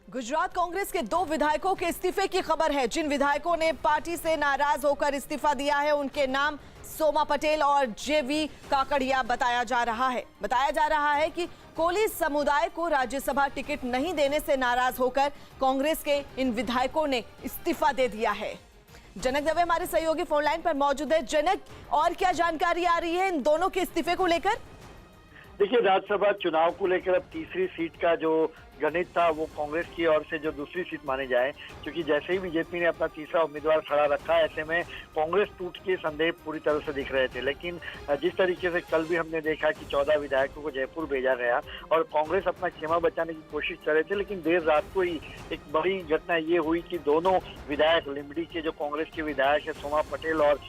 गुजरात कांग्रेस के 2 विधायकों के इस्तीफे की खबर है। जिन विधायकों ने पार्टी से नाराज होकर इस्तीफा दिया है उनके नाम सोमा पटेल और जेवी काकड़िया बताया जा रहा है कि कोली समुदाय को राज्यसभा टिकट नहीं देने से नाराज होकर कांग्रेस के इन विधायकों ने इस्तीफा दे दिया है। जनक दवे हमारे सहयोगी फोन लाइन पर मौजूद है। जनक, और क्या जानकारी आ रही है इन दोनों के इस्तीफे को लेकर? देखिए, राज्यसभा चुनाव को लेकर अब तीसरी सीट का जो गणित था वो कांग्रेस की ओर से जो दूसरी सीट मानी जाए, क्योंकि जैसे ही बीजेपी ने अपना तीसरा उम्मीदवार खड़ा रखा, ऐसे में कांग्रेस टूट के संदेह पूरी तरह से दिख रहे थे। लेकिन जिस तरीके से कल भी हमने देखा कि 14 विधायकों को जयपुर भेजा गया और कांग्रेस अपना खेमा बचाने की कोशिश कर रहे थे, लेकिन देर रात को ही एक बड़ी घटना ये हुई कि दोनों विधायक, लिमडी के जो कांग्रेस के विधायक है सोमा पटेल और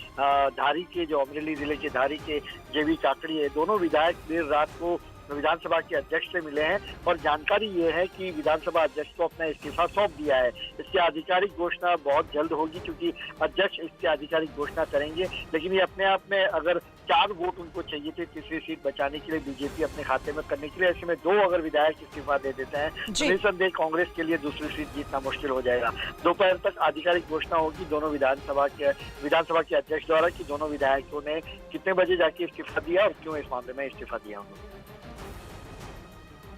धारी के जो अमरेली जिले के धारी के जेवी काकड़ी है, दोनों विधायक देर रात को विधानसभा के अध्यक्ष से मिले हैं और जानकारी ये है कि विधानसभा अध्यक्ष को अपना इस्तीफा सौंप दिया है। इसकी आधिकारिक घोषणा बहुत जल्द होगी, क्योंकि अध्यक्ष इसकी आधिकारिक घोषणा करेंगे। लेकिन ये अपने आप में अगर 4 वोट उनको चाहिए थे तीसरी सीट बचाने के लिए, बीजेपी अपने खाते में करने के लिए, ऐसे में 2 अगर विधायक इस्तीफा दे देते हैं तो निसंदेह कांग्रेस के लिए दूसरी सीट जीतना मुश्किल हो जाएगा। दोपहर तक आधिकारिक घोषणा होगी दोनों विधानसभा के अध्यक्ष द्वारा कि दोनों विधायकों ने कितने बजे जाके इस्तीफा दिया और क्यों इस मामले में इस्तीफा दिया उन्होंने।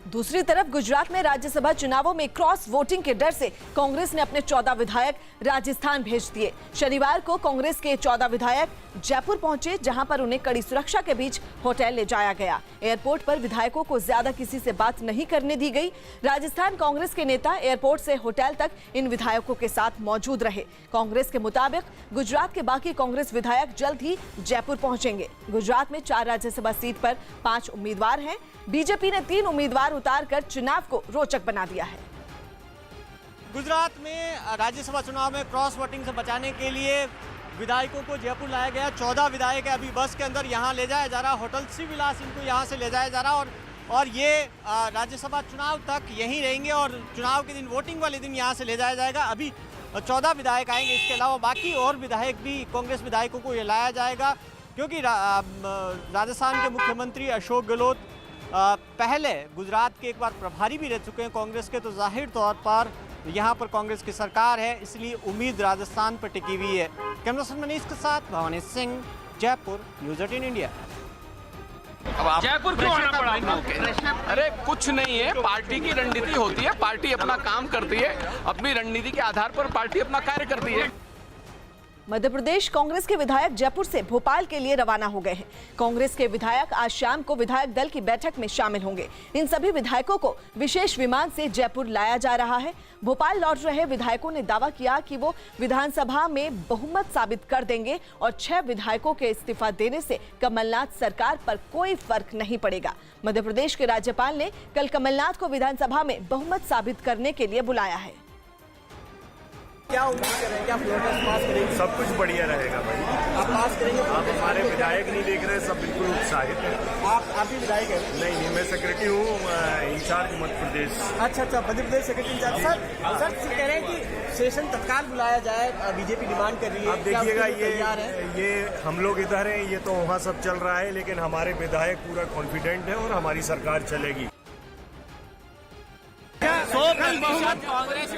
दूसरी तरफ गुजरात में राज्यसभा चुनावों में क्रॉस वोटिंग के डर से कांग्रेस ने अपने 14 विधायक राजस्थान भेज दिए। शनिवार को कांग्रेस के 14 विधायक जयपुर पहुंचे, जहां पर उन्हें कड़ी सुरक्षा के बीच होटल ले जाया गया। एयरपोर्ट पर विधायकों को ज्यादा किसी से बात नहीं करने दी गई। राजस्थान कांग्रेस के नेता एयरपोर्ट से होटल तक इन विधायकों के साथ मौजूद रहे। कांग्रेस के मुताबिक गुजरात के बाकी कांग्रेस विधायक जल्द ही जयपुर पहुंचेंगे। गुजरात में 4 राज्यसभा सीट पर 5 उम्मीदवार हैं। बीजेपी ने 3 उम्मीदवार उतारकर चुनाव को रोचक बना दिया है। गुजरात में राज्यसभा चुनाव में क्रॉस वोटिंग से बचाने के लिए विधायकों को जयपुर लाया गया। 14 विधायक है अभी बस के अंदर यहाँ ले जाया जा रहा। होटल श्री विलास इनको यहाँ से ले जाया जा रहा और ये राज्यसभा चुनाव तक यहीं रहेंगे और चुनाव के दिन, वोटिंग वाले दिन यहाँ से ले जाया जाएगा। अभी 14 विधायक आएंगे, इसके अलावा बाकी और विधायक भी, कांग्रेस विधायकों को ये लाया जाएगा, क्योंकि राजस्थान के मुख्यमंत्री अशोक गहलोत पहले गुजरात के एक बार प्रभारी भी रह चुके हैं कांग्रेस के, तो जाहिर तौर पर यहाँ पर कांग्रेस की सरकार है, इसलिए उम्मीद राजस्थान पर टिकी हुई है। कैमरा पर्सन मनीष के साथ भवानी सिंह, जयपुर, न्यूज़ 18 इंडिया। अब आप जयपुर क्यों आना पड़ा? अरे कुछ नहीं है, पार्टी की रणनीति होती है, पार्टी अपना काम करती है, अपनी रणनीति के आधार पर पार्टी अपना कार्य करती है। मध्य प्रदेश कांग्रेस के विधायक जयपुर से भोपाल के लिए रवाना हो गए हैं। कांग्रेस के विधायक आज शाम को विधायक दल की बैठक में शामिल होंगे। इन सभी विधायकों को विशेष विमान से जयपुर लाया जा रहा है। भोपाल लौट रहे विधायकों ने दावा किया कि वो विधानसभा में बहुमत साबित कर देंगे और 6 विधायकों के इस्तीफा देने से कमलनाथ सरकार पर कोई फर्क नहीं पड़ेगा। मध्य प्रदेश के राज्यपाल ने कल कमलनाथ को विधानसभा में बहुमत साबित करने के लिए बुलाया है। क्या उम्मीद कर रहे हैं, क्या फ्लोर टेस्ट पास करेंगे? सब कुछ बढ़िया रहेगा भाई। आप पास करेंगे? आप हमारे विधायक नहीं देख रहे, सब बिल्कुल उत्साहित है। आप भी विधायक हैं? नहीं, मैं सेक्रेटरी हूँ, इंचार्ज मध्य प्रदेश। अच्छा, Madhya Pradesh secretary in charge. Sir कह रहे हैं कि सेशन तत्काल बुलाया जाए, बीजेपी डिमांड कर रही है। आप देखिएगा, ये हम लोग इधर हैं, ये तो वहाँ सब चल रहा है, लेकिन हमारे विधायक पूरा कॉन्फिडेंट है और हमारी सरकार चलेगी। कांग्रेस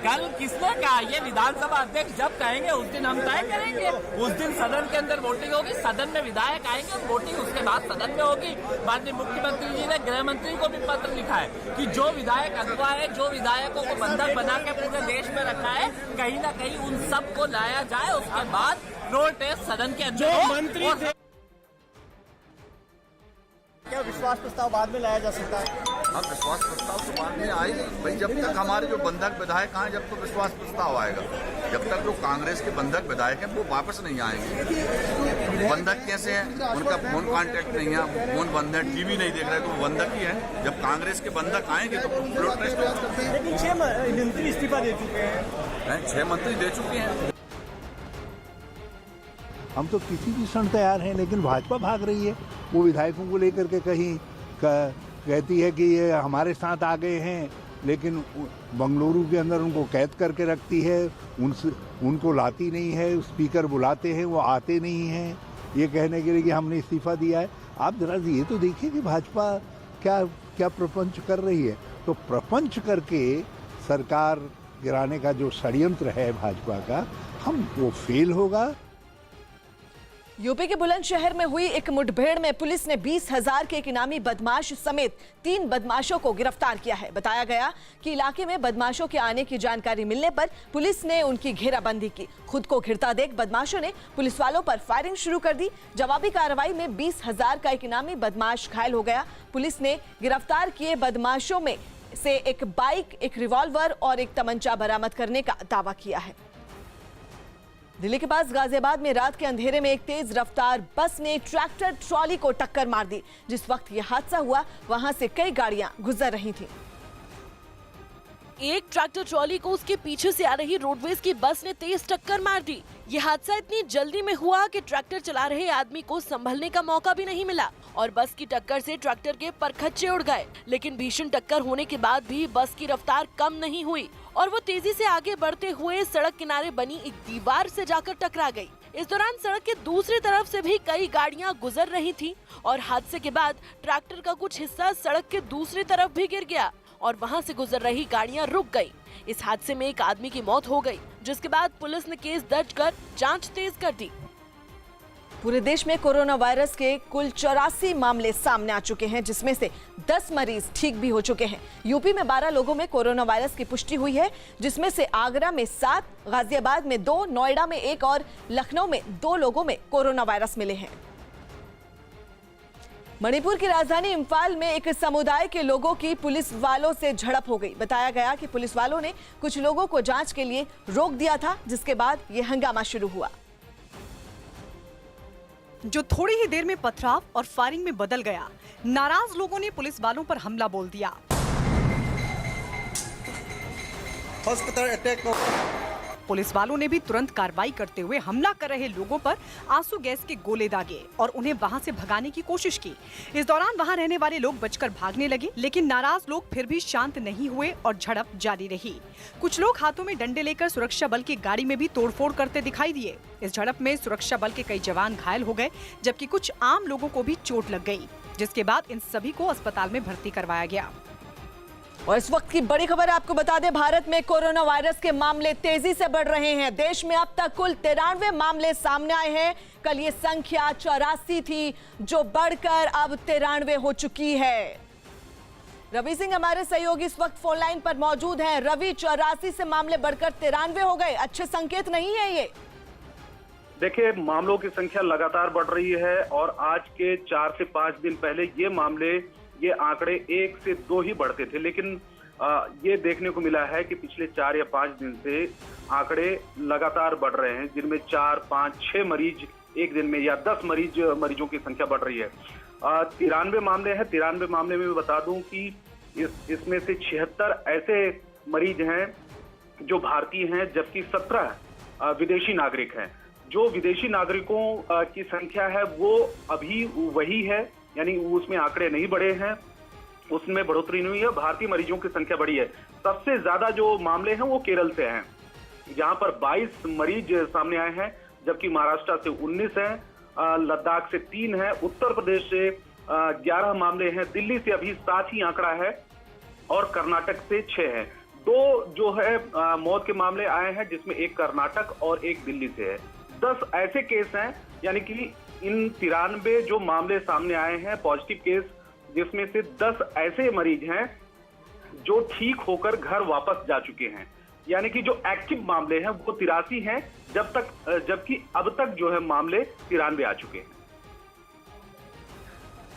कल किसने कहा? ये विधानसभा अध्यक्ष जब कहेंगे उस दिन हम तय करेंगे। उस दिन सदन के अंदर वोटिंग होगी, सदन में विधायक आएंगे और वोटिंग उसके बाद सदन में होगी। माननीय मुख्यमंत्री जी ने गृह मंत्री को भी पत्र लिखा है कि जो विधायक अगवा है, जो विधायकों को बंधक बना के पूरे देश में रखा है, कहीं ना कहीं उन सबको लाया जाए। उसके बाद फ्लोर टेस्ट सदन के अंदर मंत्री थे। क्या विश्वास प्रस्ताव बाद में लाया जा सकता है? हाँ, विश्वास प्रस्ताव तो बाद में आएगा भाई। जब तक हमारे जो बंधक विधायक हैं, जब तो विश्वास प्रस्ताव आएगा। जब तक जो कांग्रेस के बंधक विधायक हैं वो वापस नहीं आएंगे। बंधक कैसे हैं? उनका फोन कांटेक्ट नहीं है, फोन बंद है, टीवी नहीं देख रहे, तो वो बंधक ही है। जब कांग्रेस के बंधक आएंगे तो फ्लोर टेस्ट होगा। लेकिन 6 मंत्री इस्तीफा दे चुके हैं। 6 मंत्री दे चुके हैं। हम तो किसी भी क्षण तैयार हैं, लेकिन भाजपा भाग रही है। वो विधायकों को लेकर के कहीं कहती है कि ये हमारे साथ आ गए हैं, लेकिन बंगलुरु के अंदर उनको कैद करके रखती है, उनको लाती नहीं है। स्पीकर बुलाते हैं, वो आते नहीं हैं, ये कहने के लिए कि हमने इस्तीफा दिया है। आप जरा ये तो देखिए कि भाजपा क्या क्या प्रपंच कर रही है। तो प्रपंच करके सरकार गिराने का जो षड्यंत्र है भाजपा का, वो फेल होगा। यूपी के बुलंदशहर में हुई एक मुठभेड़ में पुलिस ने 20,000 के एक इनामी बदमाश समेत 3 बदमाशों को गिरफ्तार किया है। बताया गया कि इलाके में बदमाशों के आने की जानकारी मिलने पर पुलिस ने उनकी घेराबंदी की। खुद को घिरता देख बदमाशों ने पुलिस वालों पर फायरिंग शुरू कर दी। जवाबी कार्रवाई में 20,000 का एक इनामी बदमाश घायल हो गया। पुलिस ने गिरफ्तार किए बदमाशों में से एक बाइक, एक रिवॉल्वर और एक तमंचा बरामद करने का दावा किया है। दिल्ली के पास गाजियाबाद में रात के अंधेरे में एक तेज रफ्तार बस ने ट्रैक्टर ट्रॉली को टक्कर मार दी। जिस वक्त यह हादसा हुआ वहां से कई गाड़ियां गुजर रही थीं। एक ट्रैक्टर ट्रॉली को उसके पीछे से आ रही रोडवेज की बस ने तेज टक्कर मार दी। यह हादसा इतनी जल्दी में हुआ कि ट्रैक्टर चला रहे आदमी को संभलने का मौका भी नहीं मिला और बस की टक्कर से ट्रैक्टर के परखच्चे उड़ गए। लेकिन भीषण टक्कर होने के बाद भी बस की रफ्तार कम नहीं हुई और वो तेजी से आगे बढ़ते हुए सड़क किनारे बनी एक दीवार से जाकर टकरा गई। इस दौरान सड़क के दूसरी तरफ से भी कई गाड़ियां गुजर रही थीं और हादसे के बाद ट्रैक्टर का कुछ हिस्सा सड़क के दूसरी तरफ भी गिर गया और वहां से गुजर रही गाड़ियां रुक गई। इस हादसे में एक आदमी की मौत हो गई, जिसके बाद पुलिस ने केस दर्ज कर जांच तेज कर दी। पूरे देश में कोरोना वायरस के कुल 84 मामले सामने आ चुके हैं, जिसमें से 10 मरीज ठीक भी हो चुके हैं। यूपी में 12 लोगों में कोरोना वायरस की पुष्टि हुई है, जिसमें से आगरा में 7, गाजियाबाद में 2, नोएडा में 1 और लखनऊ में 2 लोगों में कोरोना वायरस मिले हैं। मणिपुर की राजधानी इम्फाल में एक समुदाय के लोगों की पुलिस वालों से झड़प हो गई। बताया गया कि पुलिस वालों ने कुछ लोगों को जांच के लिए रोक दिया था, जिसके बाद यह हंगामा शुरू हुआ, जो थोड़ी ही देर में पथराव और फायरिंग में बदल गया। नाराज लोगों ने पुलिस वालों पर हमला बोल दिया। पुलिस वालों ने भी तुरंत कार्रवाई करते हुए हमला कर रहे लोगों पर आंसू गैस के गोले दागे और उन्हें वहां से भगाने की कोशिश की। इस दौरान वहां रहने वाले लोग बचकर भागने लगे, लेकिन नाराज लोग फिर भी शांत नहीं हुए और झड़प जारी रही। कुछ लोग हाथों में डंडे लेकर सुरक्षा बल की गाड़ी में भी तोड़फोड़ करते दिखाई दिए। इस झड़प में सुरक्षा बल के कई जवान घायल हो गए, जबकि कुछ आम लोगों को भी चोट लग गई, जिसके बाद इन सभी को अस्पताल में भर्ती करवाया गया। और इस वक्त की बड़ी खबर आपको बता दें, भारत में कोरोना वायरस के मामले तेजी से बढ़ रहे हैं। देश में अब तक कुल 93 मामले सामने आए हैं। कल ये संख्या 84 थी, जो बढ़कर अब 93 हो चुकी है। रवि सिंह हमारे सहयोगी इस वक्त फोन लाइन पर मौजूद हैं। रवि, 84 से मामले बढ़कर 93 हो गए, अच्छे संकेत नहीं है ये? देखिए, मामलों की संख्या लगातार बढ़ रही है और आज के 4 से 5 दिन पहले ये आंकड़े 1 से 2 ही बढ़ते थे, लेकिन ये देखने को मिला है कि पिछले 4 या 5 दिन से आंकड़े लगातार बढ़ रहे हैं, जिनमें 4, 5, 6 मरीज एक दिन में या 10 मरीजों की संख्या बढ़ रही है। 93 मामले हैं। 93 मामले में मैं बता दूं कि इसमें से 76 ऐसे मरीज हैं जो भारतीय हैं, जबकि 17 विदेशी नागरिक हैं। जो विदेशी नागरिकों की संख्या है वो अभी वही है, यानी उसमें आंकड़े नहीं बढ़े हैं, उसमें बढ़ोतरी नहीं हुई है। भारतीय मरीजों की संख्या बढ़ी है। सबसे ज्यादा जो मामले हैं वो केरल से हैं, जहां पर 22 मरीज सामने आए हैं, जबकि महाराष्ट्र से 19 हैं, लद्दाख से 3 हैं, उत्तर प्रदेश से 11 मामले हैं, दिल्ली से अभी 7 ही आंकड़ा है और कर्नाटक से 6 है। 2 जो है मौत के मामले आए हैं, जिसमें एक कर्नाटक और एक दिल्ली से है। 10 ऐसे केस हैं, यानी कि इन 93 जो मामले सामने आए हैं पॉजिटिव केस, जिसमें से 10 ऐसे मरीज हैं जो ठीक होकर घर वापस जा चुके हैं, यानी कि जो एक्टिव मामले हैं वो 83 हैं, जबकि अब तक जो है मामले 93 आ चुके हैं।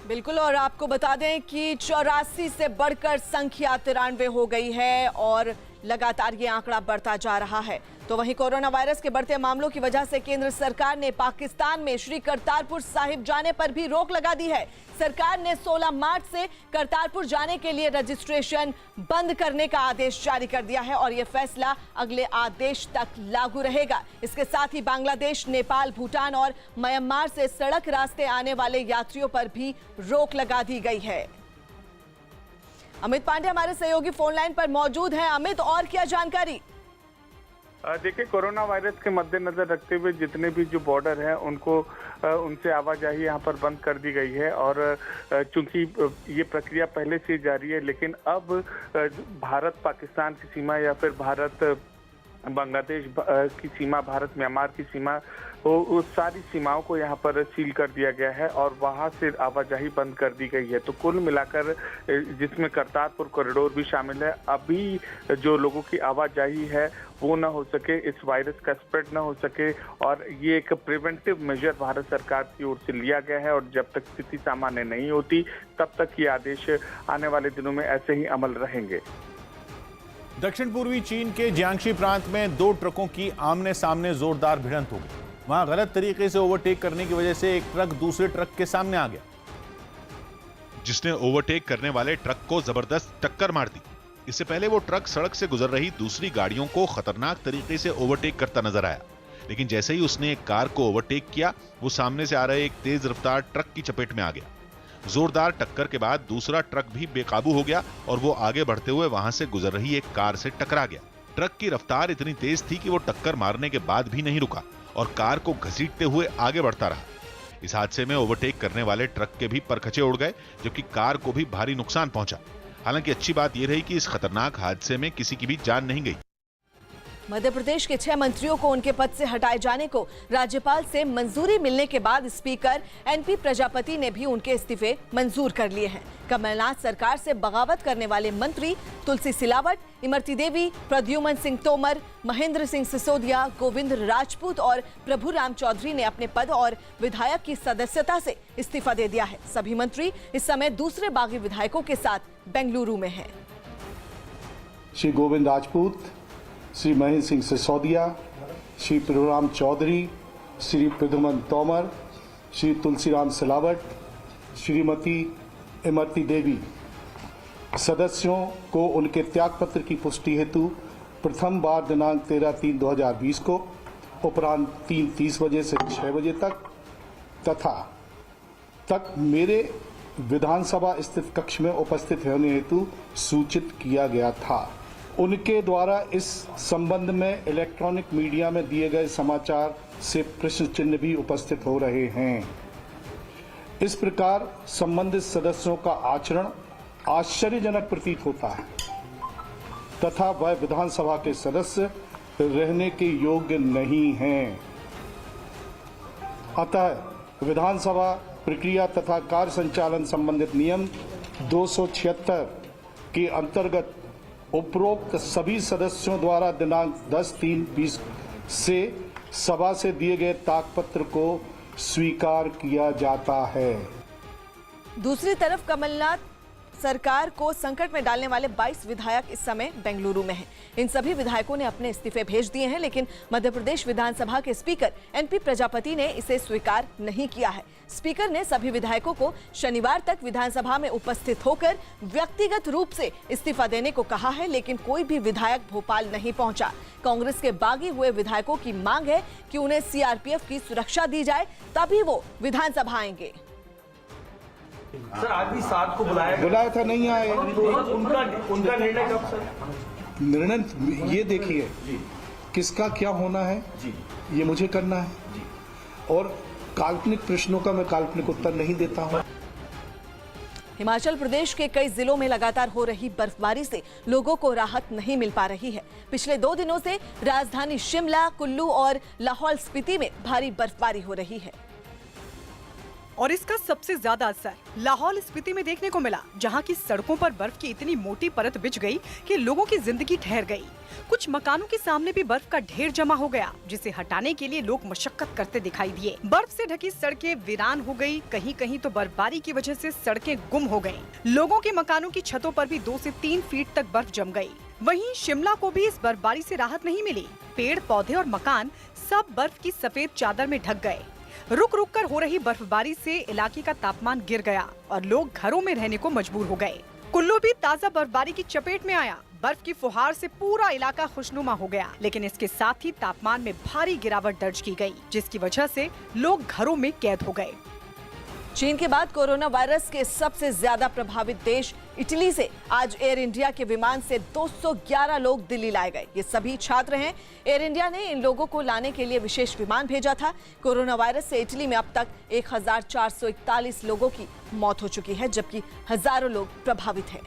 बिल्कुल, और आपको बता दें कि 84 से बढ़कर संख्या 93 हो गई है और लगातार ये आंकड़ा बढ़ता जा रहा है। तो वहीं कोरोना वायरस के बढ़ते मामलों की वजह से केंद्र सरकार ने पाकिस्तान में श्री करतारपुर साहिब जाने पर भी रोक लगा दी है। सरकार ने 16 मार्च से करतारपुर जाने के लिए रजिस्ट्रेशन बंद करने का आदेश जारी कर दिया है और यह फैसला अगले आदेश तक लागू रहेगा। इसके साथ ही बांग्लादेश, नेपाल, भूटान और म्यांमार से सड़क रास्ते आने वाले यात्रियों पर भी रोक लगा दी गई है। अमित पांडे हमारे सहयोगी फोन लाइन पर मौजूद हैं। अमित, और क्या जानकारी? देखिए, कोरोना वायरस के मद्देनजर रखते हुए जितने भी जो बॉर्डर हैं उनको उनसे आवाजाही यहाँ पर बंद कर दी गई है। और चूंकि ये प्रक्रिया पहले से जारी है, लेकिन अब भारत पाकिस्तान की सीमा या फिर भारत बांग्लादेश की सीमा, भारत म्यांमार की सीमा, उस सारी सीमाओं को यहाँ पर सील कर दिया गया है और वहाँ से आवाजाही बंद कर दी गई है। तो कुल मिलाकर, जिसमें करतारपुर कॉरिडोर भी शामिल है, अभी जो लोगों की आवाजाही है वो ना हो सके, इस वायरस का स्प्रेड ना हो सके। और ये एक प्रिवेंटिव मेजर भारत सरकार की ओर से लिया गया है और जब तक स्थिति सामान्य नहीं होती तब तक ये आदेश आने वाले दिनों में ऐसे ही अमल रहेंगे। दक्षिण पूर्वी चीन के जियांगशी प्रांत में 2 ट्रकों की आमने सामने जोरदार भिड़ंत हो गई। वहां गलत तरीके से ओवरटेक करने की वजह से एक ट्रक दूसरे ट्रक के सामने आ गया, जिसने ओवरटेक करने वाले ट्रक को जबरदस्त टक्कर मार दी। इससे पहले वो ट्रक सड़क से गुजर रही दूसरी गाड़ियों को खतरनाक तरीके से ओवरटेक करता नजर आया, लेकिन जैसे ही उसने एक कार को ओवरटेक किया, वो सामने से आ रहे एक तेज रफ्तार ट्रक की चपेट में आ गया। जोरदार टक्कर के बाद दूसरा ट्रक भी बेकाबू हो गया और वो आगे बढ़ते हुए वहां से गुजर रही एक कार से टकरा गया। ट्रक की रफ्तार इतनी तेज थी कि वो टक्कर मारने के बाद भी नहीं रुका और कार को घसीटते हुए आगे बढ़ता रहा। इस हादसे में ओवरटेक करने वाले ट्रक के भी परखचे उड़ गए, जबकि कार को भी भारी नुकसान पहुंचा। हालांकि अच्छी बात यह रही कि इस खतरनाक हादसे में किसी की भी जान नहीं गई। मध्य प्रदेश के 6 मंत्रियों को उनके पद से हटाए जाने को राज्यपाल से मंजूरी मिलने के बाद स्पीकर एनपी प्रजापति ने भी उनके इस्तीफे मंजूर कर लिए हैं। कमलनाथ सरकार से बगावत करने वाले मंत्री तुलसी सिलावट, इमरती देवी, प्रद्युमन सिंह तोमर, महेंद्र सिंह सिसोदिया, गोविंद राजपूत और प्रभुराम चौधरी ने अपने पद और विधायक की सदस्यता से इस्तीफा दे दिया है। सभी मंत्री इस समय दूसरे बागी विधायकों के साथ बेंगलुरु में हैं। श्री गोविंद राजपूत, श्री महेंद्र सिंह सिसोदिया, श्री प्रभुराम चौधरी, श्री प्रद्युमन तोमर, श्री तुलसीराम सिलावट, श्रीमती इमरती देवी सदस्यों को उनके त्यागपत्र की पुष्टि हेतु प्रथम बार दिनांक 13/3/2020 को उपरांत 3:30 बजे से 6 बजे तक मेरे विधानसभा स्थित कक्ष में उपस्थित होने हेतु सूचित किया गया था। उनके द्वारा इस संबंध में इलेक्ट्रॉनिक मीडिया में दिए गए समाचार से प्रश्न चिन्ह भी उपस्थित हो रहे हैं। इस प्रकार संबंधित सदस्यों का आचरण आश्चर्यजनक प्रतीत होता है तथा वह विधानसभा के सदस्य रहने के योग्य नहीं हैं। अतः विधानसभा प्रक्रिया तथा कार्य संचालन संबंधित नियम 276 के अंतर्गत उपरोक्त सभी सदस्यों द्वारा दिनांक 10/3/20 से सभा से दिए गए त्यागपत्र को स्वीकार किया जाता है। दूसरी तरफ कमलनाथ सरकार को संकट में डालने वाले 22 विधायक इस समय बेंगलुरु में हैं। इन सभी विधायकों ने अपने इस्तीफे भेज दिए हैं, लेकिन मध्य प्रदेश विधानसभा के स्पीकर एनपी प्रजापति ने इसे स्वीकार नहीं किया है। स्पीकर ने सभी विधायकों को शनिवार तक विधानसभा में उपस्थित होकर व्यक्तिगत रूप से इस्तीफा देने को कहा है, लेकिन कोई भी विधायक भोपाल नहीं पहुंचा। कांग्रेस के बागी हुए विधायकों की मांग है कि उन्हें सीआरपीएफ की सुरक्षा दी जाए, तभी वो विधानसभा आएंगे। सर, आज भी 7 को बुलाया था, नहीं आए। तो उनका निर्णय कब सर? निर्णय ये देखिए किसका क्या होना है ये मुझे करना है, और काल्पनिक प्रश्नों का मैं काल्पनिक उत्तर नहीं देता हूँ। हिमाचल प्रदेश के कई जिलों में लगातार हो रही बर्फबारी से लोगों को राहत नहीं मिल पा रही है। पिछले 2 दिनों से राजधानी शिमला, कुल्लू और लाहौल स्पीति में भारी बर्फबारी हो रही है और इसका सबसे ज्यादा असर लाहौल स्पीति में देखने को मिला, जहां की सड़कों पर बर्फ की इतनी मोटी परत बिछ गई कि लोगों की जिंदगी ठहर गई। कुछ मकानों के सामने भी बर्फ का ढेर जमा हो गया, जिसे हटाने के लिए लोग मशक्कत करते दिखाई दिए। बर्फ से ढकी सड़कें वीरान हो गई, कहीं कहीं तो बर्फबारी की वजह से सड़कें गुम हो गयी। लोगों के मकानों की छतों पर भी 2 से 3 फीट तक बर्फ जम गयी। वहीं शिमला को भी इस बर्फबारी से राहत नहीं मिली। पेड़ पौधे और मकान सब बर्फ की सफेद चादर में ढक गए। रुक रुक कर हो रही बर्फबारी से इलाके का तापमान गिर गया और लोग घरों में रहने को मजबूर हो गए। कुल्लू भी ताजा बर्फबारी की चपेट में आया। बर्फ की फुहार से पूरा इलाका खुशनुमा हो गया, लेकिन इसके साथ ही तापमान में भारी गिरावट दर्ज की गई, जिसकी वजह से लोग घरों में कैद हो गए। चीन के बाद कोरोना वायरस के सबसे ज्यादा प्रभावित देश इटली से आज एयर इंडिया के विमान से 211 लोग दिल्ली लाए गए। ये सभी छात्र हैं। एयर इंडिया ने इन लोगों को लाने के लिए विशेष विमान भेजा था। कोरोना वायरस से इटली में अब तक 1441 लोगों की मौत हो चुकी है, जबकि हजारों लोग प्रभावित हैं।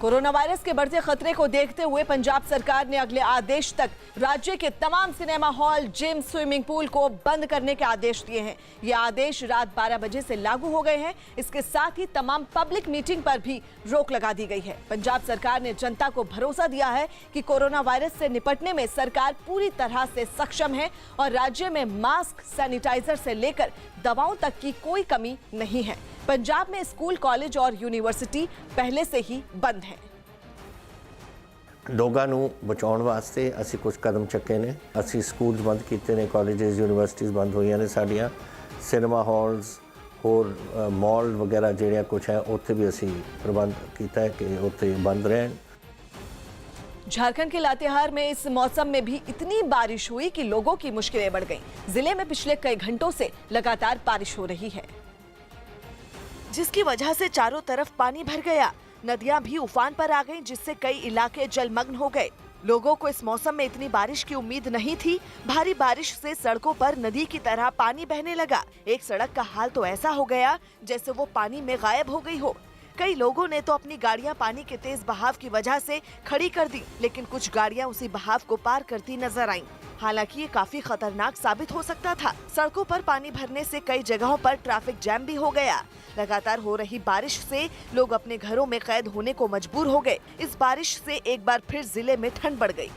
कोरोना वायरस के बढ़ते खतरे को देखते हुए पंजाब सरकार ने अगले आदेश तक राज्य के तमाम cinema hall, gym, swimming pool को बंद करने के आदेश दिए हैं। ये आदेश रात 12 बजे से लागू हो गए हैं। इसके साथ ही तमाम पब्लिक मीटिंग पर भी रोक लगा दी गई है। पंजाब सरकार ने जनता को भरोसा दिया है कि कोरोना वायरस से निपटने में सरकार पूरी तरह से सक्षम है और राज्य में मास्क, सैनिटाइजर से लेकर दवाओं तक की कोई कमी नहीं है। पंजाब में स्कूल, कॉलेज और यूनिवर्सिटी पहले से ही बंद है। लोगों ਨੂੰ ਬਚਾਉਣ ਵਾਸਤੇ ਅਸੀਂ ਕੁਝ ਕਦਮ ਚੱਕੇ ਨੇ। ਅਸੀਂ ਸਕੂਲਸ ਬੰਦ ਕੀਤੇ ਨੇ, ਕਾਲਜਸ, ਯੂਨੀਵਰਸਿਟੀਜ਼ ਬੰਦ ਹੋਈਆਂ ਨੇ ਸਾਡੀਆਂ। ਸਿਨੇਮਾ ਹਾਲਸ, ਹੋਰ ਮਾਲ ਵਗੈਰਾ ਜਿਹੜਿਆ ਕੁਝ ਹੈ ਉੱਥੇ ਵੀ ਅਸੀਂ ਪ੍ਰਬੰਧ ਕੀਤਾ ਹੈ ਕਿ ਉੱਥੇ ਬੰਦ ਰਹਿਣ। झारखंड के लातेहार में इस मौसम में भी इतनी बारिश हुई कि लोगों की मुश्किलें बढ़ गईं। जिले में पिछले कई घंटों से लगातार बारिश हो रही है, जिसकी वजह से चारों तरफ पानी भर गया। नदियां भी उफान पर आ गईं, जिससे कई इलाके जलमग्न हो गए। लोगों को इस मौसम में इतनी बारिश की उम्मीद नहीं थी। भारी बारिश से सड़कों पर नदी की तरह पानी बहने लगा। एक सड़क का हाल तो ऐसा हो गया जैसे वो पानी में गायब हो गई हो। कई लोगों ने तो अपनी गाड़ियां पानी के तेज बहाव की वजह से खड़ी कर दी, लेकिन कुछ गाड़ियां उसी बहाव को पार करती नजर आईं। हालांकि ये काफी खतरनाक साबित हो सकता था। सड़कों पर पानी भरने से कई जगहों पर ट्रैफिक जैम भी हो गया। लगातार हो रही बारिश से लोग अपने घरों में कैद होने को मजबूर हो गए। इस बारिश से एक बार फिर जिले में ठंड बढ़ गई।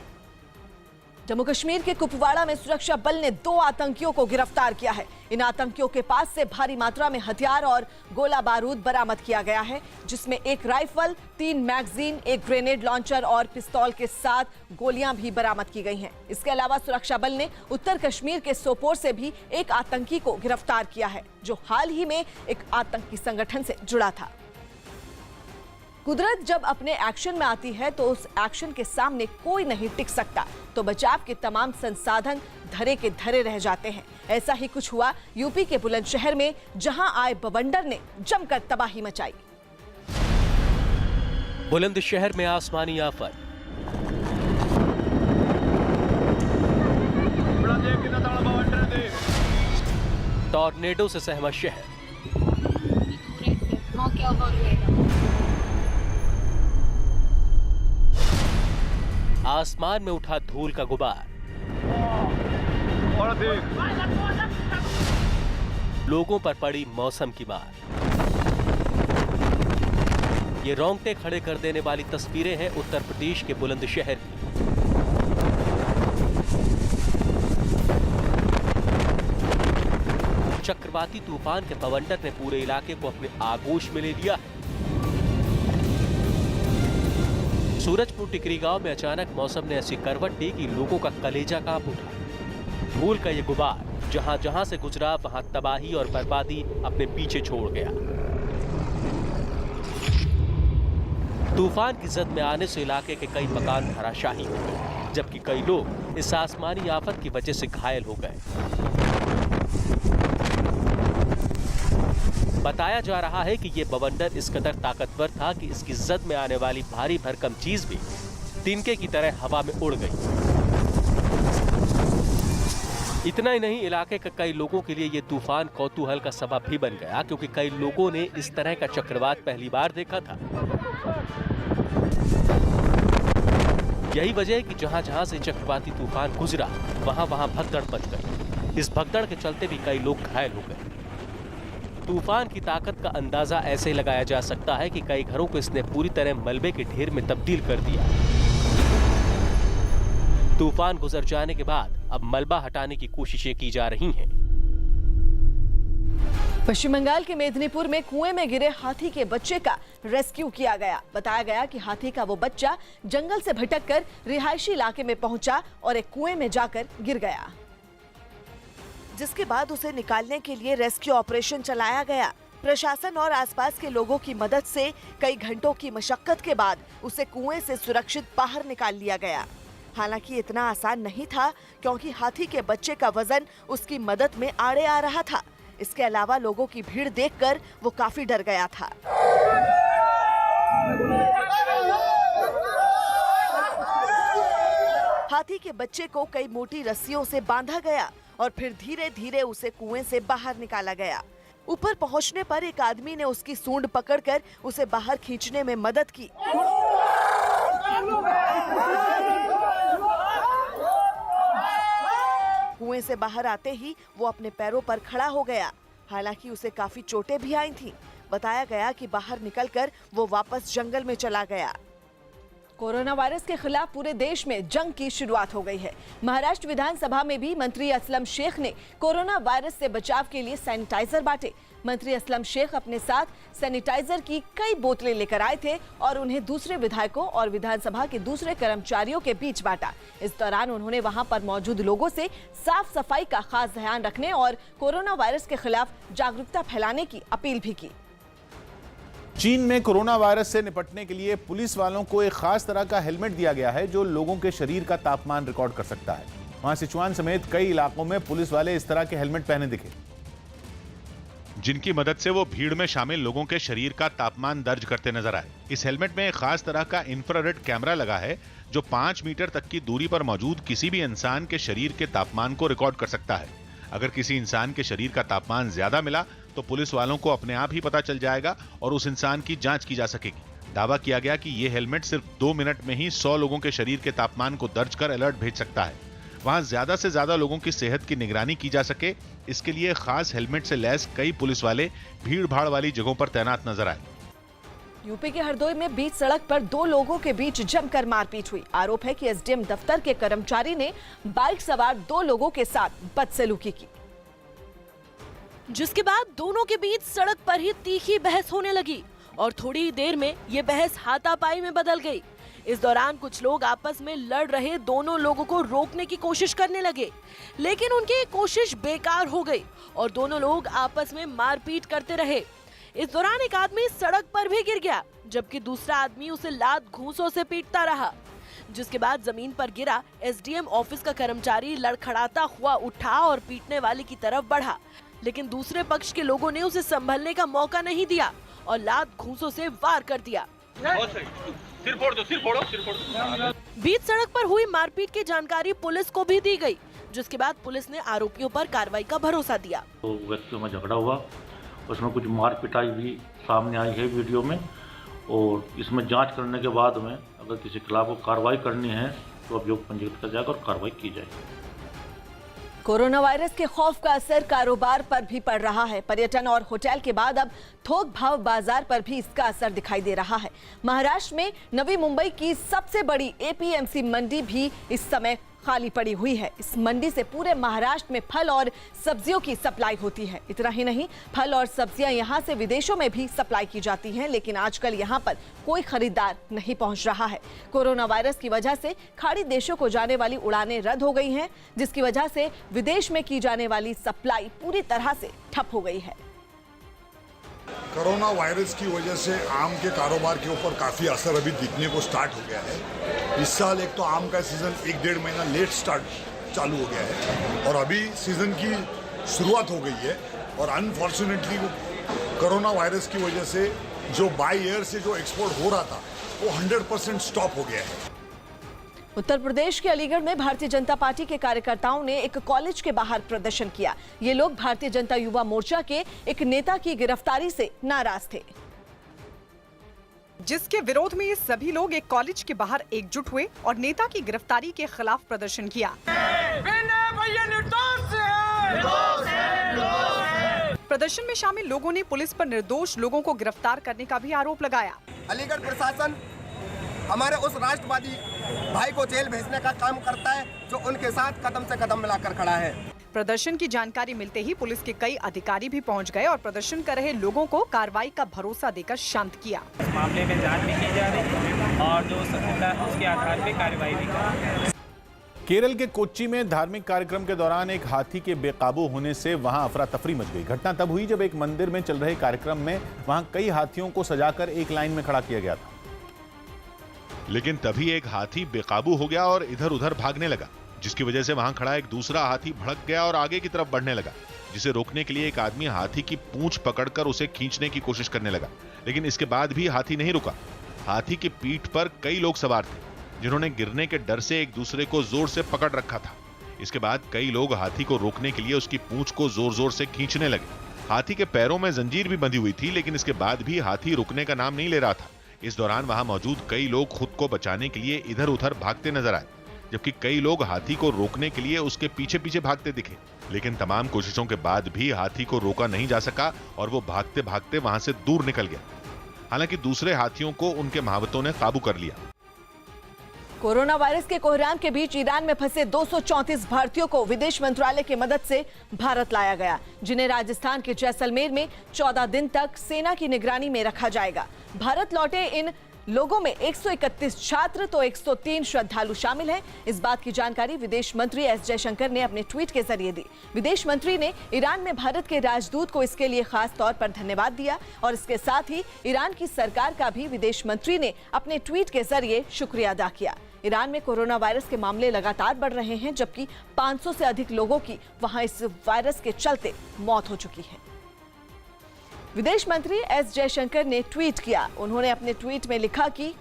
जम्मू कश्मीर के कुपवाड़ा में सुरक्षा बल ने 2 आतंकियों को गिरफ्तार किया है। इन आतंकियों के पास से भारी मात्रा में हथियार और गोला बारूद बरामद किया गया है, जिसमें एक राइफल, 3 मैगजीन, एक ग्रेनेड लॉन्चर और पिस्तौल के साथ गोलियां भी बरामद की गई हैं। इसके अलावा सुरक्षा बल ने उत्तर कश्मीर के सोपोर से भी एक आतंकी को गिरफ्तार किया है, जो हाल ही में एक आतंकी संगठन से जुड़ा था। कुदरत जब अपने एक्शन में आती है तो उस एक्शन के सामने कोई नहीं टिक सकता, तो बचाव के तमाम संसाधन धरे के धरे रह जाते हैं। ऐसा ही कुछ हुआ यूपी के बुलंदशहर में, जहां आए बवंडर ने जमकर तबाही मचाई। बुलंदशहर में आसमानी आफत, टॉर्नेडो से सहमा शहर। आसमान में उठा धूल का गुबार। लोगों पर पड़ी मौसम की मार। ये रोंगटे खड़े कर देने वाली तस्वीरें हैं उत्तर प्रदेश के बुलंदशहर की। चक्रवाती तूफान के बवंडर ने पूरे इलाके को अपने आगोश में ले लिया है। सूरजपुर टिकरी गांव में अचानक मौसम ने ऐसी करवट ली कि लोगों का कलेजा कांप उठा। धूल का ये गुबार जहां जहां से गुजरा, वहां तबाही और बर्बादी अपने पीछे छोड़ गया। तूफान की जद में आने से इलाके के कई मकान धराशाही हो गए, जबकि कई लोग इस आसमानी आफत की वजह से घायल हो गए। बताया जा रहा है कि ये बवंडर इस कदर ताकतवर था कि इसकी जद में आने वाली भारी भरकम चीज भी तिनके की तरह हवा में उड़ गई। इतना ही नहीं, इलाके के कई लोगों के लिए ये तूफान कौतूहल का सबब भी बन गया, क्योंकि कई लोगों ने इस तरह का चक्रवात पहली बार देखा था। यही वजह है कि जहां जहां से चक्रवाती तूफान गुजरा, वहां वहां भगदड़ मच गई। इस भगदड़ के चलते भी कई लोग घायल हो गए। तूफान की ताकत का अंदाजा ऐसे लगाया जा सकता है कि कई घरों को इसने पूरी तरह मलबे के ढेर में तब्दील कर दिया। तूफान गुजर जाने के बाद अब मलबा हटाने की कोशिशें की जा रही हैं। पश्चिम बंगाल के मेदिनीपुर में कुएं में गिरे हाथी के बच्चे का रेस्क्यू किया गया। बताया गया कि हाथी का वो बच्चा जंगल से भटककर रिहायशी इलाके में पहुंचा और एक कुएं में जाकर गिर गया, जिसके बाद उसे निकालने के लिए रेस्क्यू ऑपरेशन चलाया गया। प्रशासन और आसपास के लोगों की मदद से कई घंटों की मशक्कत के बाद उसे कुएं से सुरक्षित बाहर निकाल लिया गया। हालांकि इतना आसान नहीं था, क्योंकि हाथी के बच्चे का वजन उसकी मदद में आड़े आ रहा था। इसके अलावा लोगों की भीड़ देखकर वो काफी डर गया था। हाथी के बच्चे को कई मोटी रस्सियों से बांधा गया और फिर धीरे धीरे उसे कुएं से बाहर निकाला गया। ऊपर पहुंचने पर एक आदमी ने उसकी सूंड पकड़कर उसे बाहर खींचने में मदद की। कुएं से बाहर आते ही वो अपने पैरों पर खड़ा हो गया। हालांकि उसे काफी चोटें भी आई थीं। बताया गया कि बाहर निकलकर वो वापस जंगल में चला गया। कोरोना वायरस के खिलाफ पूरे देश में जंग की शुरुआत हो गई है। महाराष्ट्र विधानसभा में भी मंत्री असलम शेख ने कोरोना वायरस से बचाव के लिए सैनिटाइजर बांटे। मंत्री असलम शेख अपने साथ सैनिटाइजर की कई बोतलें लेकर आए थे और उन्हें दूसरे विधायकों और विधानसभा के दूसरे कर्मचारियों के बीच बांटा। इस दौरान उन्होंने वहां पर मौजूद लोगों से साफ सफाई का खास ध्यान रखने और कोरोना वायरस के खिलाफ जागरूकता फैलाने की अपील भी की। चीन में कोरोना वायरस से निपटने के लिए पुलिस वालों को एक खास तरह का हेलमेट दिया गया है जो लोगों के शरीर का तापमान रिकॉर्ड कर सकता है। वहां सिचुआन समेत कई इलाकों में पुलिस वाले इस तरह के हेलमेट पहने दिखे, जिनकी मदद से वो भीड़ में शामिल लोगों के शरीर का तापमान दर्ज करते नजर आए। इस हेलमेट में एक खास तरह का इंफ्रारेड कैमरा लगा है जो 5 मीटर तक की दूरी पर मौजूद किसी भी इंसान के शरीर के तापमान को रिकॉर्ड कर सकता है। अगर किसी इंसान के शरीर का तापमान ज्यादा मिला तो पुलिस वालों को अपने आप ही पता चल जाएगा और उस इंसान की जांच की जा सकेगी। दावा किया गया कि ये हेलमेट सिर्फ 2 मिनट में ही 100 लोगों के शरीर के तापमान को दर्ज कर अलर्ट भेज सकता है। वहां ज्यादा से ज्यादा लोगों की सेहत की निगरानी की जा सके, इसके लिए खास हेलमेट से लैस कई पुलिस वाले भीड़ भाड़ वाली जगहों पर तैनात नजर आए। यूपी के हरदोई में बीच सड़क पर 2 लोगों के बीच जमकर मारपीट हुई। आरोप है कि एसडीएम दफ्तर के कर्मचारी ने बाइक सवार 2 लोगों के साथ बदसलूकी की, जिसके बाद दोनों के बीच सड़क पर ही तीखी बहस होने लगी और थोड़ी ही देर में ये बहस हाथापाई में बदल गई। इस दौरान कुछ लोग आपस में लड़ रहे दोनों लोगों को रोकने की कोशिश करने लगे, लेकिन उनकी कोशिश बेकार हो गई और दोनों लोग आपस में मारपीट करते रहे। इस दौरान एक आदमी सड़क पर भी गिर गया, जबकि दूसरा आदमी उसे लात घूंसों से पीटता रहा। जिसके बाद जमीन पर गिरा एसडीएम ऑफिस का कर्मचारी लड़खड़ाता हुआ उठा और पीटने वाले की तरफ बढ़ा, लेकिन दूसरे पक्ष के लोगों ने उसे संभलने का मौका नहीं दिया और लात घूंसों से वार कर दिया। सिर फोड़ दो, सिर फोड़ो, सिर फोड़ो। बीच सड़क पर हुई मारपीट की जानकारी पुलिस को भी दी गई, जिसके बाद पुलिस ने आरोपियों पर कार्रवाई का भरोसा दिया। तो व्यक्तियों में झगड़ा हुआ, उसमें कुछ मार पिटाई भी सामने आई है वीडियो में, और इसमें जांच करने के बाद में अगर किसी के खिलाफ कार्रवाई करनी है तो अभियोग पंजीकृत किया जाएगा और कार्रवाई की जाएगी। कोरोना वायरस के खौफ का असर कारोबार पर भी पड़ रहा है। पर्यटन और होटल के बाद अब थोक भाव बाजार पर भी इसका असर दिखाई दे रहा है। महाराष्ट्र में नवी मुंबई की सबसे बड़ी एपीएमसी मंडी भी इस समय खाली पड़ी हुई है। इस मंडी से पूरे महाराष्ट्र में फल और सब्जियों की सप्लाई होती है। इतना ही नहीं, फल और सब्जियां यहां से विदेशों में भी सप्लाई की जाती हैं, लेकिन आजकल यहां पर कोई खरीदार नहीं पहुंच रहा है। कोरोना वायरस की वजह से खाड़ी देशों को जाने वाली उड़ानें रद्द हो गई हैं, जिसकी वजह से विदेश में की जाने वाली सप्लाई पूरी तरह से ठप हो गई है। कोरोना वायरस की वजह से आम के कारोबार के ऊपर काफ़ी असर अभी दिखने को स्टार्ट हो गया है। इस साल एक तो आम का सीज़न 1-1.5 महीना लेट चालू हो गया है और अभी सीज़न की शुरुआत हो गई है, और अनफॉर्चुनेटली कोरोना वायरस की वजह से जो बाय एयर से जो एक्सपोर्ट हो रहा था वो 100% स्टॉप हो गया है। उत्तर प्रदेश के अलीगढ़ में भारतीय जनता पार्टी के कार्यकर्ताओं ने एक कॉलेज के बाहर प्रदर्शन किया। ये लोग भारतीय जनता युवा मोर्चा के एक नेता की गिरफ्तारी से नाराज थे, जिसके विरोध में ये सभी लोग एक कॉलेज के बाहर एकजुट हुए और नेता की गिरफ्तारी के खिलाफ प्रदर्शन किया। प्रदर्शन में शामिल लोगों ने पुलिस पर निर्दोष लोगों को गिरफ्तार करने का भी आरोप लगाया। अलीगढ़ प्रशासन हमारे उस राष्ट्रवादी भाई को जेल भेजने का काम करता है जो उनके साथ कदम से कदम मिलाकर खड़ा है। प्रदर्शन की जानकारी मिलते ही पुलिस के कई अधिकारी भी पहुंच गए और प्रदर्शन कर रहे लोगों को कार्रवाई का भरोसा देकर शांत किया। इस मामले में जांच भी की जा रही है और जो सबूत है उसके आधार पर कार्रवाई भी कर रही है। केरल के कोच्चि में धार्मिक कार्यक्रम के दौरान एक हाथी के बेकाबू होने से वहां अफरा तफरी मच गई। घटना तब हुई जब एक मंदिर में चल रहे कार्यक्रम में वहां कई हाथियों को सजाकर एक लाइन में खड़ा किया गया था, लेकिन तभी एक हाथी बेकाबू हो गया और इधर उधर भागने लगा, जिसकी वजह से वहां खड़ा एक दूसरा हाथी भड़क गया और आगे की तरफ बढ़ने लगा, जिसे रोकने के लिए एक आदमी हाथी की पूंछ पकड़कर उसे खींचने की कोशिश करने लगा, लेकिन इसके बाद भी हाथी नहीं रुका। हाथी की पीठ पर कई लोग सवार थे, जिन्होंने गिरने के डर से एक दूसरे को जोर से पकड़ रखा था। इसके बाद कई लोग हाथी को रोकने के लिए उसकी पूंछ को जोर जोर से खींचने लगे। हाथी के पैरों में जंजीर भी बंधी हुई थी, लेकिन इसके बाद भी हाथी रुकने का नाम नहीं ले रहा था। इस दौरान वहां मौजूद कई लोग खुद को बचाने के लिए इधर उधर भागते नजर आए, जबकि कई लोग हाथी को रोकने के लिए उसके पीछे पीछे भागते दिखे। लेकिन तमाम कोशिशों के बाद भी हाथी को रोका नहीं जा सका और वो भागते भागते वहां से दूर निकल गया। हालांकि दूसरे हाथियों को उनके महावतों ने काबू कर लिया। कोरोना वायरस के कोहराम के बीच ईरान में फंसे 234 भारतीयों को विदेश मंत्रालय की मदद से भारत लाया गया, जिन्हें राजस्थान के जैसलमेर में 14 दिन तक सेना की निगरानी में रखा जाएगा। भारत लौटे इन लोगों में 131 छात्र तो 103 श्रद्धालु शामिल हैं। इस बात की जानकारी विदेश मंत्री एस जयशंकर ने अपने ट्वीट के जरिए दी। विदेश मंत्री ने ईरान में भारत के राजदूत को इसके लिए खास तौर पर धन्यवाद दिया और इसके साथ ही ईरान की सरकार का भी विदेश मंत्री ने अपने ट्वीट के जरिए शुक्रिया अदा किया। ईरान में कोरोना वायरस के मामले लगातार बढ़ रहे हैं, जबकि 500 से अधिक लोगों की वहां इस वायरस के चलते मौत हो चुकी है। विदेश मंत्री एस जयशंकर ने ट्वीट किया। उन्होंने अपने ट्वीट में लिखा कि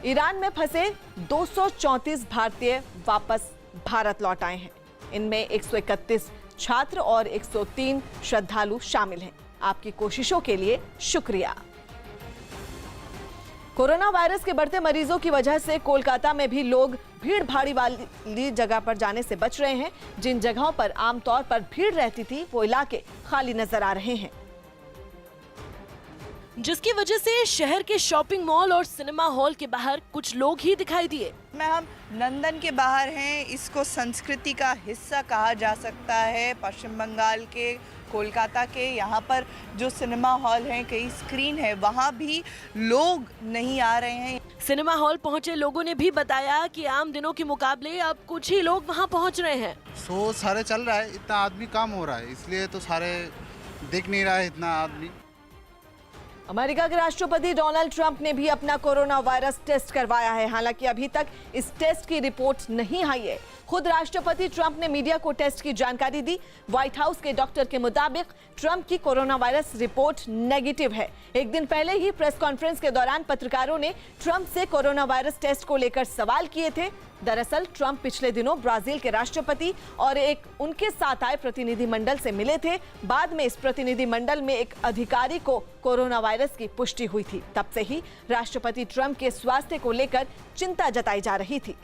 ईरान में फंसे 234 भारतीय वापस भारत लौट आए हैं। इनमें 131 छात्र और 103 श्रद्धालु शामिल हैं। आपकी कोशिशों के लिए शुक्रिया। कोरोना वायरस के बढ़ते मरीजों की वजह से कोलकाता में भी लोग भीड़ भाड़ी वाली जगह पर जाने से बच रहे हैं। जिन जगहों पर आमतौर पर भीड़ रहती थी, वो इलाके खाली नजर आ रहे हैं, जिसकी वजह से शहर के शॉपिंग मॉल और सिनेमा हॉल के बाहर कुछ लोग ही दिखाई दिए। हम लंदन के बाहर हैं। इसको संस्कृति का हिस्सा कहा जा सकता है। पश्चिम बंगाल के, कोलकाता के यहाँ पर जो सिनेमा हॉल हैं, कई स्क्रीन है, वहाँ भी लोग नहीं आ रहे हैं। सिनेमा हॉल पहुँचे लोगों ने भी बताया कि आम दिनों के मुकाबले अब कुछ ही लोग वहाँ पहुँच रहे हैं। शो सारे चल रहा है, इतना आदमी कम हो रहा है, इसलिए तो सारे दिख नहीं रहा है इतना आदमी। अमेरिका के राष्ट्रपति डोनाल्ड ट्रंप ने भी अपना कोरोना वायरस टेस्ट करवाया है। हालांकि अभी तक इस टेस्ट की रिपोर्ट नहीं आई है। खुद राष्ट्रपति ट्रंप ने मीडिया को टेस्ट की जानकारी दी। व्हाइट हाउस के डॉक्टर के मुताबिक ट्रंप की कोरोना वायरस रिपोर्ट नेगेटिव है। एक दिन पहले ही प्रेस कॉन्फ्रेंस के दौरान पत्रकारों ने ट्रंप से कोरोना वायरस टेस्ट को लेकर सवाल किए थे। दरअसल ट्रंप पिछले दिनों ब्राजील के राष्ट्रपति और एक उनके साथ आए प्रतिनिधि मंडल से मिले थे। बाद में इस प्रतिनिधि मंडल में एक अधिकारी को कोरोना वायरस की पुष्टि हुई थी। तब से ही राष्ट्रपति ट्रंप के स्वास्थ्य को लेकर चिंता जताई जा रही थी।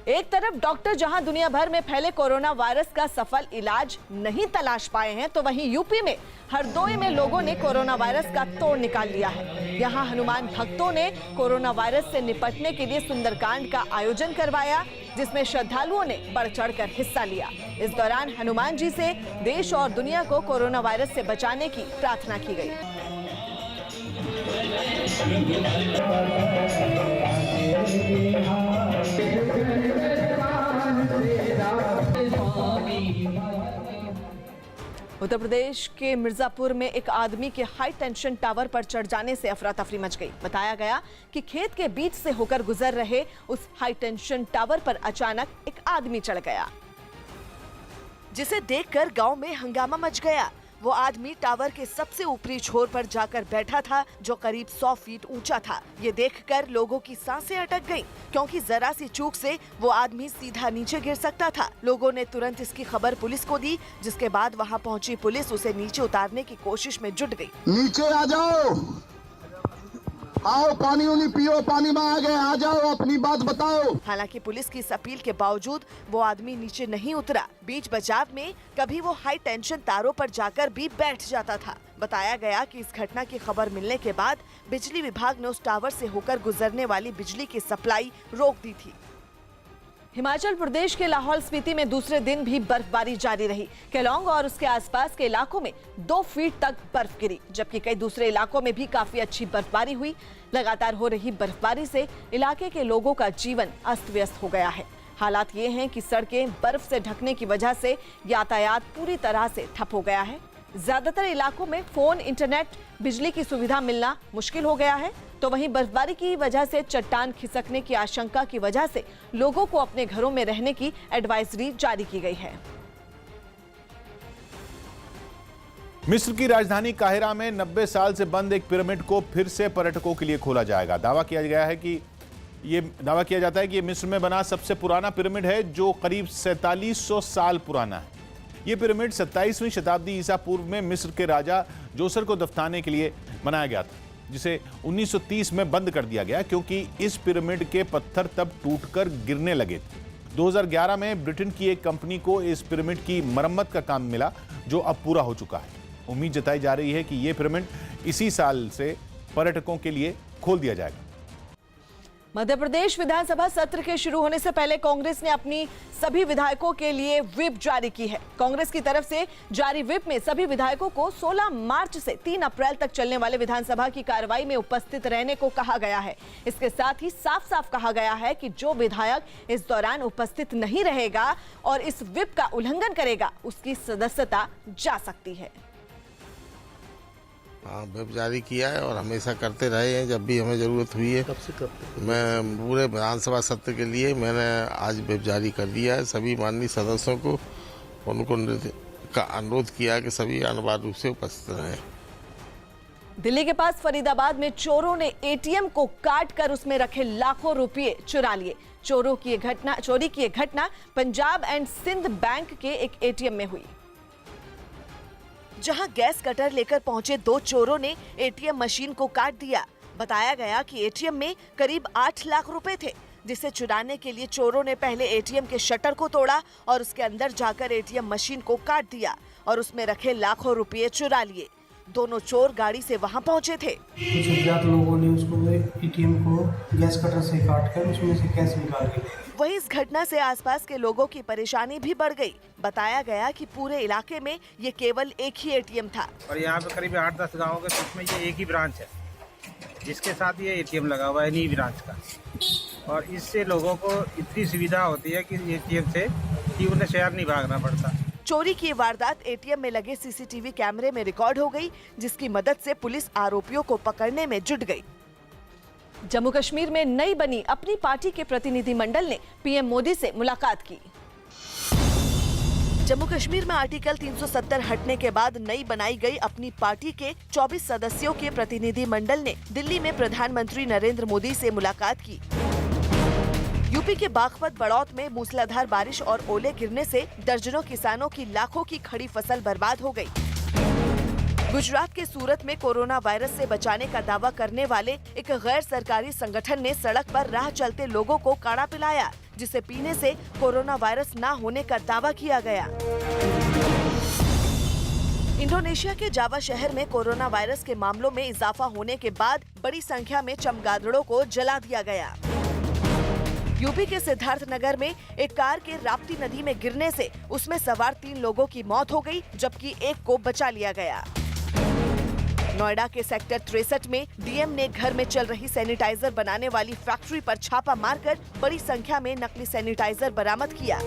एक तरफ डॉक्टर जहां दुनिया भर में फैले कोरोना वायरस का सफल इलाज नहीं तलाश पाए हैं, तो वहीं यूपी में हरदोई में लोगों ने कोरोना वायरस का तोड़ निकाल लिया है। यहां हनुमान भक्तों ने कोरोना वायरस से निपटने के लिए सुंदरकांड का आयोजन करवाया, जिसमें श्रद्धालुओं ने बढ़ चढ़कर हिस्सा लिया। इस दौरान हनुमान जी से देश और दुनिया को कोरोना वायरस से बचाने की प्रार्थना की गई। उत्तर प्रदेश के मिर्जापुर में एक आदमी के हाई टेंशन टावर पर चढ़ जाने से अफरा तफरी मच गई। बताया गया कि खेत के बीच से होकर गुजर रहे उस हाई टेंशन टावर पर अचानक एक आदमी चढ़ गया, जिसे देखकर गांव में हंगामा मच गया। वो आदमी टावर के सबसे ऊपरी छोर पर जाकर बैठा था, जो करीब 100 फीट ऊंचा था। ये देखकर लोगों की सांसें अटक गईं, क्योंकि जरा सी चूक से वो आदमी सीधा नीचे गिर सकता था। लोगों ने तुरंत इसकी खबर पुलिस को दी, जिसके बाद वहां पहुंची पुलिस उसे नीचे उतारने की कोशिश में जुट गई। नीचे आ जाओ, आओ पानी उनी पियो, पानी में आ गए, आ जाओ, अपनी बात बताओ। हालांकि पुलिस की इस अपील के बावजूद वो आदमी नीचे नहीं उतरा। बीच बचाव में कभी वो हाई टेंशन तारों पर जाकर भी बैठ जाता था। बताया गया कि इस घटना की खबर मिलने के बाद बिजली विभाग ने उस टावर से होकर गुजरने वाली बिजली की सप्लाई रोक दी थी। हिमाचल प्रदेश के लाहौल स्पीति में दूसरे दिन भी बर्फबारी जारी रही। केलोंग और उसके आसपास के इलाकों में 2 फीट तक बर्फ गिरी, जबकि कई दूसरे इलाकों में भी काफी अच्छी बर्फबारी हुई। लगातार हो रही बर्फबारी से इलाके के लोगों का जीवन अस्त व्यस्त हो गया है। हालात ये हैं कि सड़कें बर्फ से ढकने की वजह से यातायात पूरी तरह से ठप हो गया है। ज्यादातर इलाकों में फोन, इंटरनेट, बिजली की सुविधा मिलना मुश्किल हो गया है, तो वहीं बर्फबारी की वजह से चट्टान खिसकने की आशंका की वजह से लोगों को अपने घरों में रहने की एडवाइजरी जारी की गई है। मिस्र की राजधानी काहिरा में 90 साल से बंद एक पिरामिड को फिर से पर्यटकों के लिए खोला जाएगा। दावा किया जाता है कि ये मिस्र में बना सबसे पुराना पिरामिड है, जो करीब 4700 साल पुराना है। ये पिरामिड 27वीं शताब्दी ईसा पूर्व में मिस्र के राजा जोसर को दफनाने के लिए बनाया गया था, जिसे 1930 में बंद कर दिया गया क्योंकि इस पिरामिड के पत्थर तब टूटकर गिरने लगे थे। 2011 में ब्रिटेन की एक कंपनी को इस पिरामिड की मरम्मत का काम मिला, जो अब पूरा हो चुका है। उम्मीद जताई जा रही है कि यह पिरामिड इसी साल से पर्यटकों के लिए खोल दिया जाएगा। मध्य प्रदेश विधानसभा सत्र के शुरू होने से पहले कांग्रेस ने अपनी सभी विधायकों के लिए व्हिप जारी की है। कांग्रेस की तरफ से जारी व्हिप में सभी विधायकों को 16 मार्च से 3 अप्रैल तक चलने वाले विधानसभा की कार्रवाई में उपस्थित रहने को कहा गया है। इसके साथ ही साफ साफ कहा गया है कि जो विधायक इस दौरान उपस्थित नहीं रहेगा और इस व्हिप का उल्लंघन करेगा, उसकी सदस्यता जा सकती है। व्हिप जारी किया है और हमेशा करते रहे हैं जब भी हमें ज़रूरत हुई है। मैं पूरे विधानसभा सत्र के लिए मैंने आज व्हिप जारी कर दिया है। सभी माननीय सदस्यों को उनको का अनुरोध किया कि सभी अनिवार्य रूप से उपस्थित रहें। दिल्ली के पास फरीदाबाद में चोरों ने एटीएम को काट कर उसमें रखे लाखों रुपए चुरा लिए। चोरी की यह घटना पंजाब एंड सिंध बैंक के एक एटीएम में हुई, जहां गैस कटर लेकर पहुंचे 2 चोरों ने एटीएम मशीन को काट दिया। बताया गया कि एटीएम में करीब 8 लाख रुपए थे, जिसे चुराने के लिए चोरों ने पहले एटीएम के शटर को तोड़ा और उसके अंदर जाकर एटीएम मशीन को काट दिया और उसमें रखे लाखों रुपए चुरा लिए। दोनों चोर गाड़ी से वहां पहुंचे थे। कुछ अज्ञात लोगों ने उसको एटीएम को गैस कटर से काटकर उसमें से कैश निकाल लिए। वहीं इस घटना से आसपास के लोगों की परेशानी भी बढ़ गई। बताया गया कि पूरे इलाके में ये केवल एक ही एटीएम था और यहाँ पे करीब 8-10 गाँव के बीच में ये एक ही ब्रांच है, जिसके साथ ये एटीएम लगा हुआ है, इन्हीं ब्रांच का। और इससे लोगों को इतनी सुविधा होती है कि एटीएम से कि उन्हें शहर नहीं भागना पड़ता। चोरी की वारदात एटीएम में लगे सीसीटीवी कैमरे में रिकॉर्ड हो गई, जिसकी मदद से पुलिस आरोपियों को पकड़ने में जुट गई। जम्मू कश्मीर में नई बनी अपनी पार्टी के प्रतिनिधिमंडल ने पीएम मोदी से मुलाकात की। जम्मू कश्मीर में आर्टिकल 370 हटने के बाद नई बनाई गई अपनी पार्टी के 24 सदस्यों के प्रतिनिधिमंडल ने दिल्ली में प्रधानमंत्री नरेंद्र मोदी से मुलाकात की। यूपी के बागपत बड़ौत में मूसलाधार बारिश और ओले गिरने से दर्जनों किसानों की लाखों की खड़ी फसल बर्बाद हो गई। गुजरात के सूरत में कोरोना वायरस से बचाने का दावा करने वाले एक गैर सरकारी संगठन ने सड़क पर राह चलते लोगों को काढ़ा पिलाया, जिसे पीने से कोरोना वायरस न होने का दावा किया गया। इंडोनेशिया के जावा शहर में कोरोना वायरस के मामलों में इजाफा होने के बाद बड़ी संख्या में चमगादड़ों को जला दिया गया। यूपी के सिद्धार्थनगर में एक कार के राप्ती नदी में गिरने से उसमें सवार 3 लोगों की मौत हो गई, जबकि एक को बचा लिया गया। नोएडा के सेक्टर 63 में डीएम ने घर में चल रही सैनिटाइजर बनाने वाली फैक्ट्री पर छापा मारकर बड़ी संख्या में नकली सैनिटाइजर बरामद किया।